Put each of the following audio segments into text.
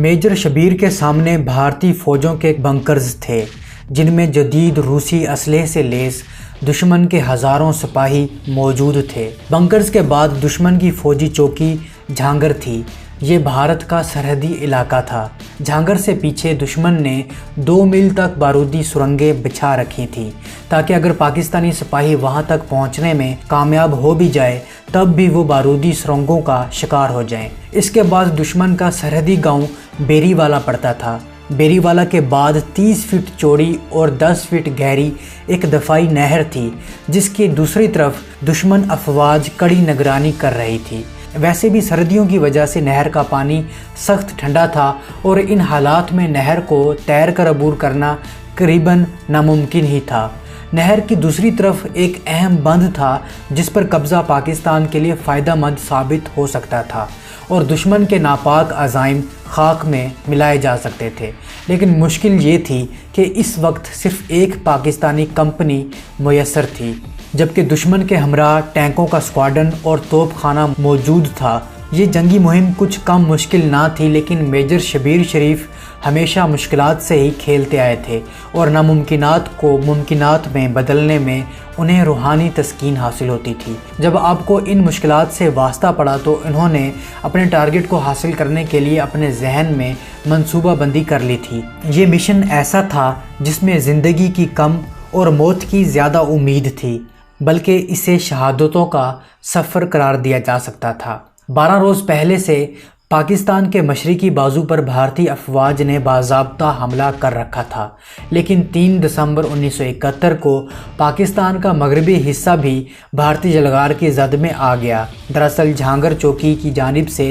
Major Shabir के सामने भारतीय फौजों के बंकर्स थे, जिनमें जदीद रूसी असलहे से लैस दुश्मन के हज़ारों सिपाही मौजूद थे। बंकर्स के बाद दुश्मन की फौजी चौकी झांगर थी। ये भारत का सरहदी इलाका था। झांगर से पीछे दुश्मन ने 2 मील तक बारूदी सुरंगें बिछा रखी थी, ताकि अगर पाकिस्तानी सिपाही वहां तक पहुंचने में कामयाब हो भी जाए तब भी वो बारूदी सुरंगों का शिकार हो जाएं। इसके बाद दुश्मन का सरहदी गांव बेरीवाला पड़ता था। बेरीवाला के बाद 30 फीट चौड़ी और 10 फीट गहरी एक दफाई नहर थी, जिसकी दूसरी तरफ दुश्मन अफवाज कड़ी निगरानी कर रही थी। वैसे भी सर्दियों की वजह से नहर का पानी सख्त ठंडा था और इन हालात में नहर को तैर कर अबूर करना करीबन नामुमकिन ही था। नहर की दूसरी तरफ एक अहम बंद था, जिस पर कब्ज़ा पाकिस्तान के लिए फ़ायदेमंद साबित हो सकता था और दुश्मन के नापाक अज़ाइम खाक में मिलाए जा सकते थे। लेकिन मुश्किल ये थी कि इस वक्त सिर्फ एक पाकिस्तानी कंपनी मुयस्सर थी, जबकि दुश्मन के हमरा टैंकों का स्क्वाड्रन और तोपखाना मौजूद था। ये जंगी मुहिम कुछ कम मुश्किल ना थी, लेकिन मेजर शबीर शरीफ हमेशा मुश्किलात से ही खेलते आए थे और नामुमकिनात को मुमकिनात में बदलने में उन्हें रूहानी तस्कीन हासिल होती थी। जब आपको इन मुश्किलात से वास्ता पड़ा तो इन्होंने अपने टारगेट को हासिल करने के लिए अपने जहन में मंसूबाबंदी कर ली थी। ये मिशन ऐसा था जिसमें ज़िंदगी की कम और मौत की ज़्यादा उम्मीद थी, बल्कि इसे शहादतों का सफ़र करार दिया जा सकता था। 12 रोज़ पहले से पाकिस्तान के मशरिकी बाजू पर भारतीय अफवाज ने बाज़ाब्ता हमला कर रखा था, लेकिन 3 दिसंबर 1971 को पाकिस्तान का मगरबी हिस्सा भी भारतीय जलगार की जद में आ गया। दरअसल झांगर चौकी की जानिब से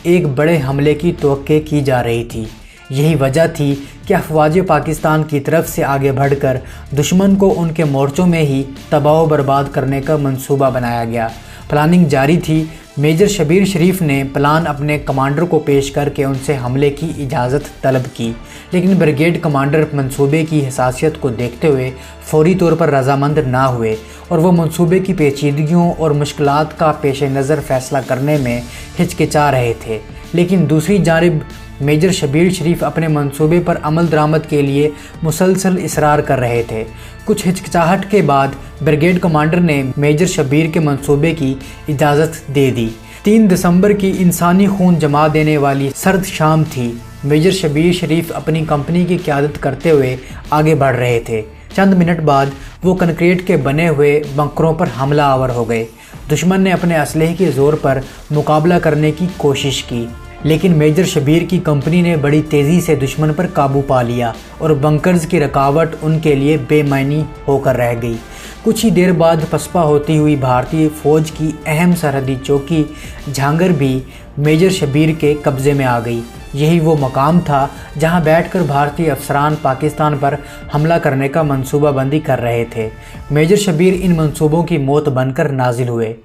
एक बड़े हमले की तवक्को की जा रही थी। यही वजह थी कि अफवाज पाकिस्तान की तरफ से आगे बढ़कर दुश्मन को उनके मोर्चों में ही तबाह बर्बाद करने का मंसूबा बनाया गया। प्लानिंग जारी थी। मेजर शबीर शरीफ ने प्लान अपने कमांडर को पेश करके उनसे हमले की इजाज़त तलब की, लेकिन ब्रिगेड कमांडर मंसूबे की हसासियत को देखते हुए फौरी तौर पर रजामंद ना हुए और वह मंसूबे की पेचीदगियों और मुश्किलात का पेश नज़र फ़ैसला करने में हिचकिचा रहे थे। लेकिन दूसरी जानिब मेजर शबीर शरीफ अपने मंसूबे पर अमल दरामद के लिए मुसलसल इसरार कर रहे थे। कुछ हिचकिचाहट के बाद ब्रिगेड कमांडर ने मेजर शबीर के मंसूबे की इजाज़त दे दी। 3 दिसंबर की इंसानी खून जमा देने वाली सर्द शाम थी। मेजर शबीर शरीफ अपनी कंपनी की क़यादत करते हुए आगे बढ़ रहे थे। चंद मिनट बाद वो कंक्रीट के बने हुए बंकरों पर हमला आवर हो गए। दुश्मन ने अपने असलहे के ज़ोर पर मुकाबला करने की कोशिश की, लेकिन मेजर शबीर की कंपनी ने बड़ी तेज़ी से दुश्मन पर काबू पा लिया और बंकर्स की रुकावट उनके लिए बेमानी होकर रह गई। कुछ ही देर बाद पसपा होती हुई भारतीय फ़ौज की अहम सरहदी चौकी झांगर भी मेजर शबीर के कब्ज़े में आ गई। यही वो मकाम था जहां बैठकर भारतीय अफसरान पाकिस्तान पर हमला करने का मंसूबाबंदी कर रहे थे। मेजर शबीर इन मंसूबों की मौत बनकर नाजिल हुए।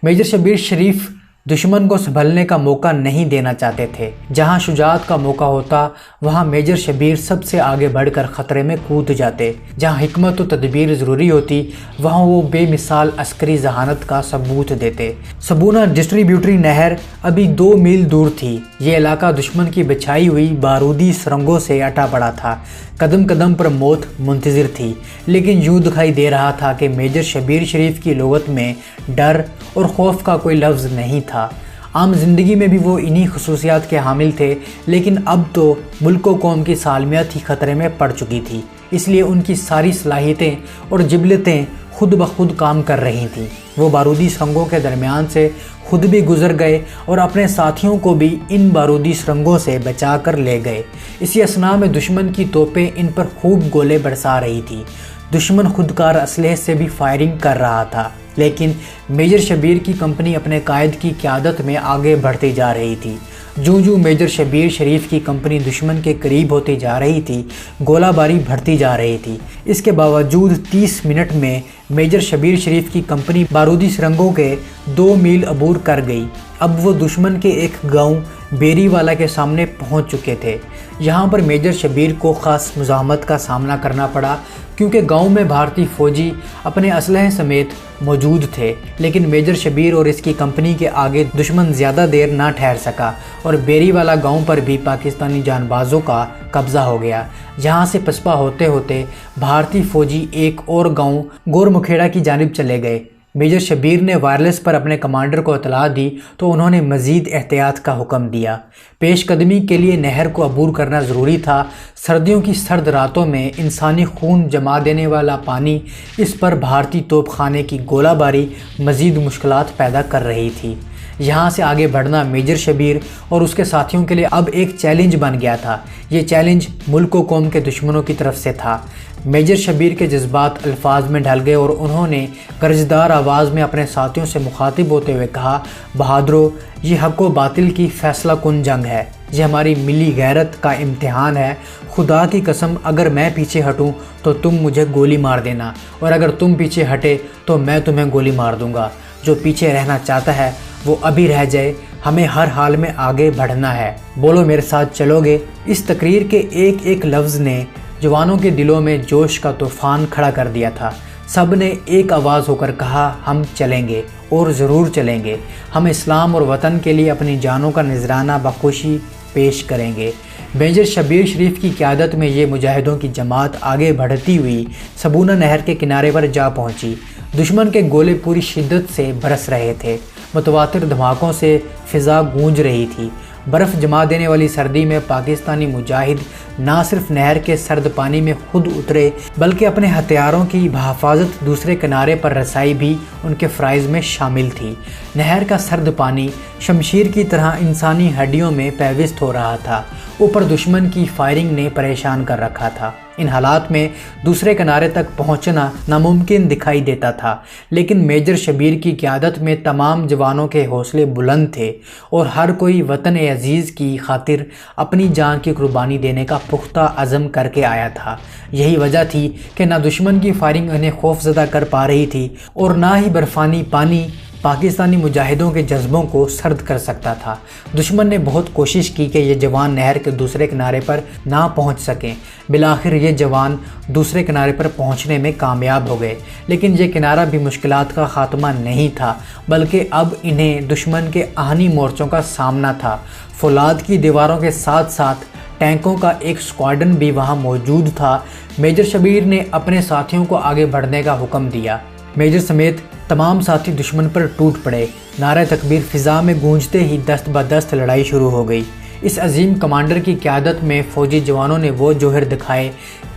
मेजर शबीर शरीफ दुश्मन को संभलने का मौका नहीं देना चाहते थे। जहां शुजाअत का मौका होता वहां मेजर शबीर सबसे आगे बढ़कर ख़तरे में कूद जाते। जहां हिकमत और तदबीर ज़रूरी होती वहां वो बेमिसाल अस्करी जहानत का सबूत देते। सबूना डिस्ट्रीब्यूटरी नहर अभी 2 मील दूर थी। ये इलाका दुश्मन की बिछाई हुई बारूदी सुरंगों से अटा पड़ा था। कदम कदम पर मौत मुंतज़िर थी, लेकिन यूँ दिखाई दे रहा था कि मेजर शबीर शरीफ की लोगत में डर और खौफ का कोई लफ्ज़ नहीं था। आम जिंदगी में भी वो इन्हीं खसूसियात के हामिल थे, लेकिन अब तो मुल्क व कौम की सालमियत ही ख़तरे में पड़ चुकी थी। इसलिए उनकी सारी सलाहियतें और जिबलतें खुद ब खुद काम कर रही थीं। वो बारूदी सुरंगों के दरमियान से खुद भी गुजर गए और अपने साथियों को भी इन बारूदी सुरंगों से बचा कर ले गए। इसी असना में दुश्मन की तोपें इन पर खूब गोले बरसा रही थी। दुश्मन खुदकार असलहे से भी फायरिंग कर रहा था, लेकिन मेजर शबीर की कंपनी अपने कायद की क़यादत में आगे बढ़ती जा रही थी। जूं मेजर शबीर शरीफ की कंपनी दुश्मन के करीब होती जा रही थी, गोलाबारी बढ़ती जा रही थी। इसके बावजूद 30 मिनट में मेजर शबीर शरीफ की कंपनी बारूदी सुरंगों के 2 मील अबूर कर गई। अब वो दुश्मन के एक गांव बेरीवाला के सामने पहुंच चुके थे। यहाँ पर मेजर शबीर को ख़ास मुज़ाहमत का सामना करना पड़ा, क्योंकि गांव में भारतीय फ़ौजी अपने असलहे समेत मौजूद थे। लेकिन मेजर शबीर और इसकी कंपनी के आगे दुश्मन ज़्यादा देर ना ठहर सका और बेरीवाला गांव पर भी पाकिस्तानी जानबाजों का कब्ज़ा हो गया। जहां से पसपा होते होते भारतीय फ़ौजी एक और गांव गोरमुखेड़ा की जानिब चले गए। मेजर शबीर ने वायरलेस पर अपने कमांडर को इतला दी तो उन्होंने मज़ीद एहतियात का हुक्म दिया। पेशकदमी के लिए नहर को अबूर करना ज़रूरी था। सर्दियों की सर्द रातों में इंसानी खून जमा देने वाला पानी, इस पर भारतीय तोपखाने की गोलाबारी मज़ीद मुश्किलात पैदा कर रही थी। यहाँ से आगे बढ़ना मेजर शबीर और उसके साथियों के लिए अब एक चैलेंज बन गया था। ये चैलेंज मुल्क व कौम के दुश्मनों की तरफ से था। मेजर शबीर के जज्बात अल्फाज में ढल गए और उन्होंने गर्जदार आवाज़ में अपने साथियों से मुखातिब होते हुए कहा, बहादुरों, ये हक़ व बातिल की फ़ैसला कुन जंग है। ये हमारी मिली गैरत का इम्तिहान है। खुदा की कसम, अगर मैं पीछे हटूं तो तुम मुझे गोली मार देना, और अगर तुम पीछे हटे तो मैं तुम्हें गोली मार दूंगा। जो पीछे रहना चाहता है वो अभी रह जाए। हमें हर हाल में आगे बढ़ना है। बोलो मेरे साथ चलोगे? इस तकरीर के एक एक लफ्ज़ ने जवानों के दिलों में जोश का तूफ़ान खड़ा कर दिया था। सब ने एक आवाज़ होकर कहा, हम चलेंगे और ज़रूर चलेंगे। हम इस्लाम और वतन के लिए अपनी जानों का नजराना बखुशी पेश करेंगे। मेजर शबीर शरीफ की क़यादत में ये मुजाहिदों की जमात आगे बढ़ती हुई सबूना नहर के किनारे पर जा पहुंची। दुश्मन के गोले पूरी शिद्दत से बरस रहे थे। मुतवातिर धमाकों से फ़िज़ा गूंज रही थी। बर्फ़ जमा देने वाली सर्दी में पाकिस्तानी मुजाहिद ना सिर्फ नहर के सर्द पानी में खुद उतरे, बल्कि अपने हथियारों की हिफाजत दूसरे किनारे पर रसाई भी उनके फ़राइज़ में शामिल थी। नहर का सर्द पानी शमशीर की तरह इंसानी हड्डियों में पेविस्त हो रहा था। ऊपर दुश्मन की फायरिंग ने परेशान कर रखा था। इन हालात में दूसरे किनारे तक पहुंचना नामुमकिन दिखाई देता था, लेकिन मेजर शबीर की क़यादत में तमाम जवानों के हौसले बुलंद थे और हर कोई वतन अजीज़ की खातिर अपनी जान की कुर्बानी देने का पुख्ता अज़म करके आया था। यही वजह थी कि ना दुश्मन की फायरिंग उन्हें खौफज़दा कर पा रही थी और ना ही बर्फ़ानी पानी पाकिस्तानी मुजाहिदों के जज्बों को सर्द कर सकता था। दुश्मन ने बहुत कोशिश की कि ये जवान नहर के दूसरे किनारे पर ना पहुंच सकें। बिलाखिर ये जवान दूसरे किनारे पर पहुंचने में कामयाब हो गए, लेकिन ये किनारा भी मुश्किलात का ख़ात्मा नहीं था, बल्कि अब इन्हें दुश्मन के आहनी मोर्चों का सामना था। फौलाद की दीवारों के साथ साथ टैंकों का एक स्क्वाड्रन भी वहाँ मौजूद था। मेजर शबीर ने अपने साथियों को आगे बढ़ने का हुक्म दिया। मेजर समेत तमाम साथी दुश्मन पर टूट पड़े। नारे तकबीर फ़िज़ा में गूंजते ही दस्त ब दस्त लड़ाई शुरू हो गई। इस अजीम कमांडर की क़यादत में फ़ौजी जवानों ने वो जोहर दिखाए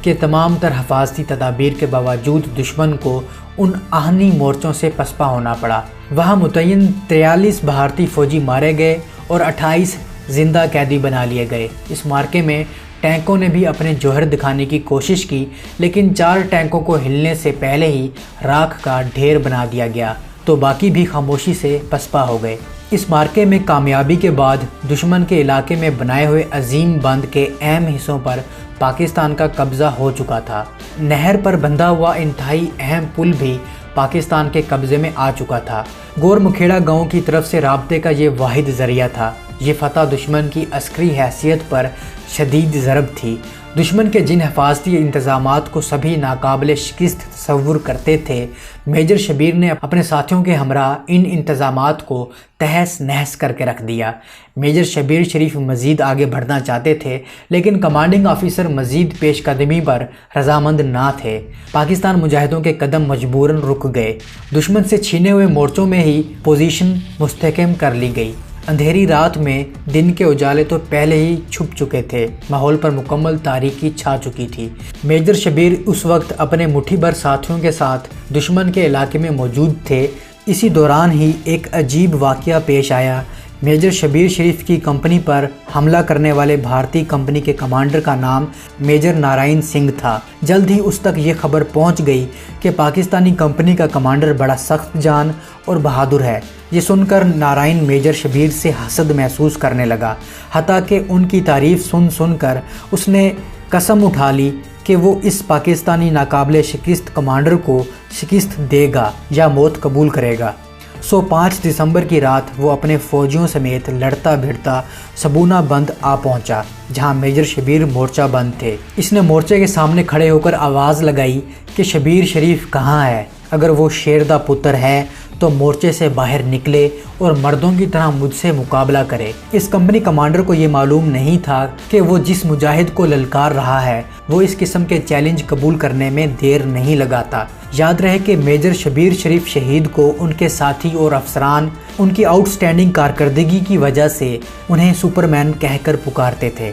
कि तमाम तर हिफाजती तदाबीर के बावजूद दुश्मन को उन आहनी मोर्चों से पसपा होना पड़ा। वहाँ मुतय्यन 43 भारतीय फ़ौजी मारे गए और 28 जिंदा कैदी बना लिए गए। इस मार्के में टैंकों ने भी अपने जोहर दिखाने की कोशिश की, लेकिन 4 टैंकों को हिलने से पहले ही राख का ढेर बना दिया गया, तो बाकी भी खामोशी से पसपा हो गए। इस मार्के में कामयाबी के बाद दुश्मन के इलाके में बनाए हुए अजीम बंद के अहम हिस्सों पर पाकिस्तान का कब्ज़ा हो चुका था। नहर पर बंधा हुआ इंतहाई अहम पुल भी पाकिस्तान के कब्ज़े में आ चुका था। गोरमुखेड़ा गांव की तरफ से राब्ते का ये वाहिद ज़रिया था। ये फतह दुश्मन की अस्करी हैसियत पर शदीद ज़रब थी। दुश्मन के जिन हिफाजती इंतज़ामात को सभी नाकाबिल शिकस्त तस्वुर करते थे, मेजर शबीर ने अपने साथियों के हमरा इन इंतज़ामात को तहस नहस करके रख दिया। मेजर शबीर शरीफ मज़ीद आगे बढ़ना चाहते थे, लेकिन कमांडिंग ऑफिसर मज़ीद पेशकदमी पर रजामंद ना थे। पाकिस्तान मुजाहिदों के कदम मजबूरन रुक गए। दुश्मन से छीने हुए मोर्चों में ही पोजीशन मुस्तहकम कर ली गई। अंधेरी रात में दिन के उजाले तो पहले ही छुप चुके थे। माहौल पर मुकम्मल तारीकी छा चुकी थी। मेजर शबीर उस वक्त अपने मुट्ठी भर साथियों के साथ दुश्मन के इलाके में मौजूद थे। इसी दौरान ही एक अजीब वाक़या पेश आया। मेजर शबीर शरीफ की कंपनी पर हमला करने वाले भारतीय कंपनी के कमांडर का नाम मेजर नारायण सिंह था। जल्द ही उस तक ये खबर पहुंच गई कि पाकिस्तानी कंपनी का कमांडर बड़ा सख्त जान और बहादुर है। ये सुनकर नारायण मेजर शबीर से हसद महसूस करने लगा। हत्ता कि उनकी तारीफ़ सुनकर उसने कसम उठा ली कि वो इस पाकिस्तानी नाकाबिले शिकस्त कमांडर को शिकस्त देगा या मौत कबूल करेगा। सो 5 दिसंबर की रात वो अपने फौजियों समेत लड़ता भिड़ता सबूना बंद आ पहुंचा, जहां मेजर शबीर मोर्चा बंद थे। इसने मोर्चे के सामने खड़े होकर आवाज़ लगाई कि शबीर शरीफ कहाँ है? अगर वो शेर दा पुत्र है तो मोर्चे से बाहर निकले और मर्दों की तरह मुझसे मुकाबला करे। इस कंपनी कमांडर को ये मालूम नहीं था कि वो जिस मुजाहिद को ललकार रहा है वो इस किस्म के चैलेंज कबूल करने में देर नहीं लगाता। याद रहे कि मेजर शबीर शरीफ शहीद को उनके साथी और अफसरान उनकी आउटस्टैंडिंग कारकर्दगी की वजह से उन्हें सुपरमैन कहकर पुकारते थे।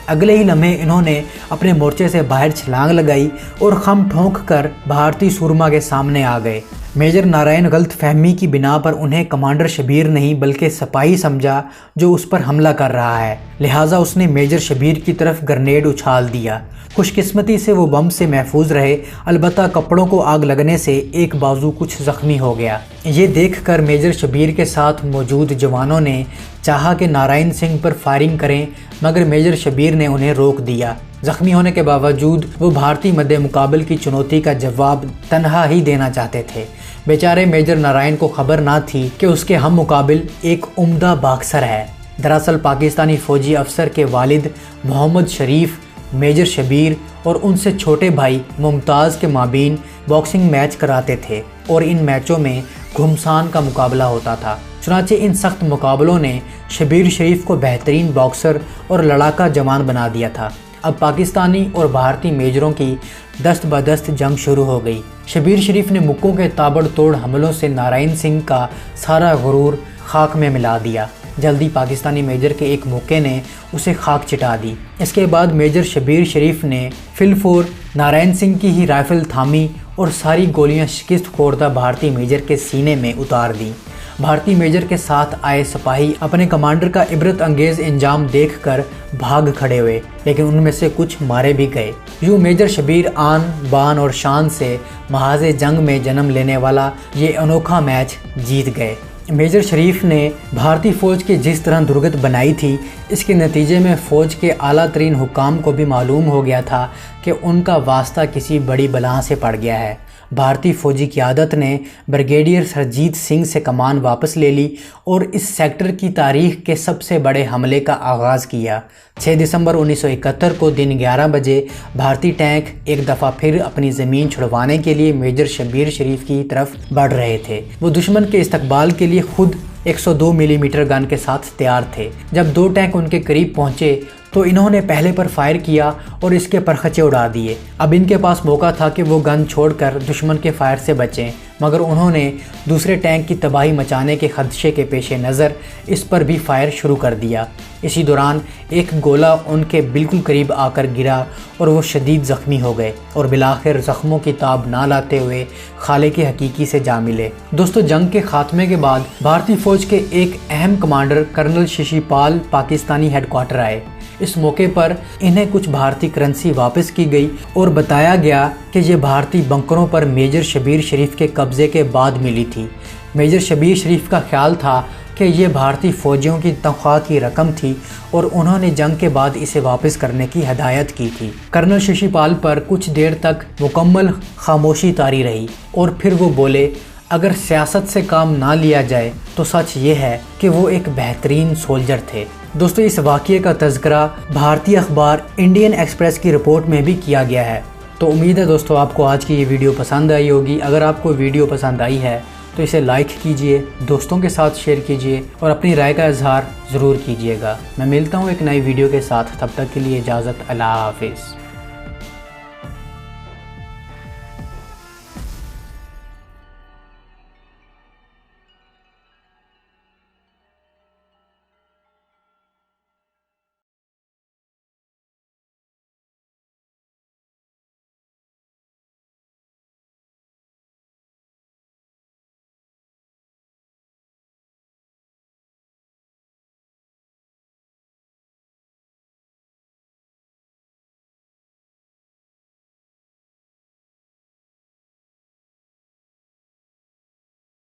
अगले ही लम्हे इन्होंने अपने मोर्चे से बाहर छलांग लगाई और खम ठोंक कर भारतीय सूरमा के सामने आ गए। मेजर नारायण गलत फहमी की बिना पर उन्हें कमांडर शबीर नहीं बल्कि सिपाही समझा जो उस पर हमला कर रहा है, लिहाजा उसने मेजर शबीर की तरफ ग्रेनेड उछाल दिया। खुशकिस्मती से वो बम से महफूज रहे, अलबत्ता कपड़ों को आग लगने से एक बाजू कुछ ज़ख्मी हो गया। ये देखकर मेजर शबीर के साथ मौजूद जवानों ने चाहा कि नारायण सिंह पर फायरिंग करें, मगर मेजर शबीर ने उन्हें रोक दिया। जख्मी होने के बावजूद वो भारतीय मद्दे मुकाबल की चुनौती का जवाब तन्हा ही देना चाहते थे। बेचारे मेजर नारायण को खबर ना थी कि उसके हम मुकाबिल एक उम्दा बॉक्सर है। दरअसल पाकिस्तानी फ़ौजी अफसर के वालिद मोहम्मद शरीफ मेजर शबीर और उनसे छोटे भाई मुमताज़ के माबीन बॉक्सिंग मैच कराते थे और इन मैचों में घुमसान का मुकाबला होता था। चुनांचे इन सख्त मुकाबलों ने शबीर शरीफ को बेहतरीन बॉक्सर और लड़ाका जवान बना दिया था। अब पाकिस्तानी और भारतीय मेजरों की दस्त बदस्त जंग शुरू हो गई। शबीर शरीफ ने मुक्कों के ताबड़तोड़ हमलों से नारायण सिंह का सारा गुरूर खाक में मिला दिया। जल्दी पाकिस्तानी मेजर के एक मुक्के ने उसे खाक चिटा दी। इसके बाद मेजर शबीर शरीफ ने फिलफोर नारायण सिंह की ही राइफल थामी और सारी गोलियां शिकस्त खोरदा भारतीय मेजर के सीने में उतार दी। भारतीय मेजर के साथ आए सिपाही अपने कमांडर का इबरत अंगेज इंजाम देखकर भाग खड़े हुए, लेकिन उनमें से कुछ मारे भी गए। यूँ मेजर शबीर आन बान और शान से महाज़े जंग में जन्म लेने वाला ये अनोखा मैच जीत गए। मेजर शरीफ ने भारतीय फ़ौज की जिस तरह दुर्गत बनाई थी, इसके नतीजे में फ़ौज के आला तरीन हुकाम को भी मालूम हो गया था कि उनका वास्ता किसी बड़ी बला से पड़ गया है। भारतीय फ़ौजी क़यादत ने ब्रिगेडियर सरजीत सिंह से कमान वापस ले ली और इस सेक्टर की तारीख़ के सबसे बड़े हमले का आगाज़ किया। 6 दिसंबर 1971 को दिन 11 बजे भारतीय टैंक एक दफ़ा फिर अपनी ज़मीन छुड़वाने के लिए मेजर शबीर शरीफ की तरफ बढ़ रहे थे। वो दुश्मन के इस्तकबाल के लिए खुद 102 मिलीमीटर गन के साथ तैयार थे। जब 2 टैंक उनके करीब पहुँचे तो इन्होंने पहले पर फायर किया और इसके परखचे उड़ा दिए। अब इनके पास मौका था कि वो गन छोड़कर दुश्मन के फायर से बचें, मगर उन्होंने दूसरे टैंक की तबाही मचाने के खदशे के पेश नज़र इस पर भी फायर शुरू कर दिया। इसी दौरान एक गोला उनके बिल्कुल करीब आकर गिरा और वो शदीद ज़ख्मी हो गए और बिलाखिर ज़ख्मों की ताब ना लाते हुए खालिक हकीकी से जा मिले। दोस्तों, जंग के खात्मे के बाद भारतीय फ़ौज के एक अहम कमांडर कर्नल शिशिपाल पाकिस्तानी हेडक्वार्टर आए। इस मौके पर इन्हें कुछ भारतीय करेंसी वापस की गई और बताया गया कि ये भारतीय बंकरों पर मेजर शबीर शरीफ के कब्ज़े के बाद मिली थी। मेजर शबीर शरीफ का ख्याल था कि ये भारतीय फ़ौजियों की तनख्वाह की रकम थी और उन्होंने जंग के बाद इसे वापस करने की हदायत की थी। कर्नल शिशिपाल पर कुछ देर तक मुकम्मल खामोशी तारी रही और फिर वो बोले, अगर सियासत से काम ना लिया जाए तो सच ये है कि वो एक बेहतरीन सोल्जर थे। दोस्तों, इस वाक़ये का तज़किरा भारतीय अखबार इंडियन एक्सप्रेस की रिपोर्ट में भी किया गया है। तो उम्मीद है दोस्तों आपको आज की ये वीडियो पसंद आई होगी। अगर आपको वीडियो पसंद आई है तो इसे लाइक कीजिए, दोस्तों के साथ शेयर कीजिए और अपनी राय का इजहार ज़रूर कीजिएगा। मैं मिलता हूँ एक नई वीडियो के साथ, तब तक के लिए इजाज़त, अल्लाह हाफिज़।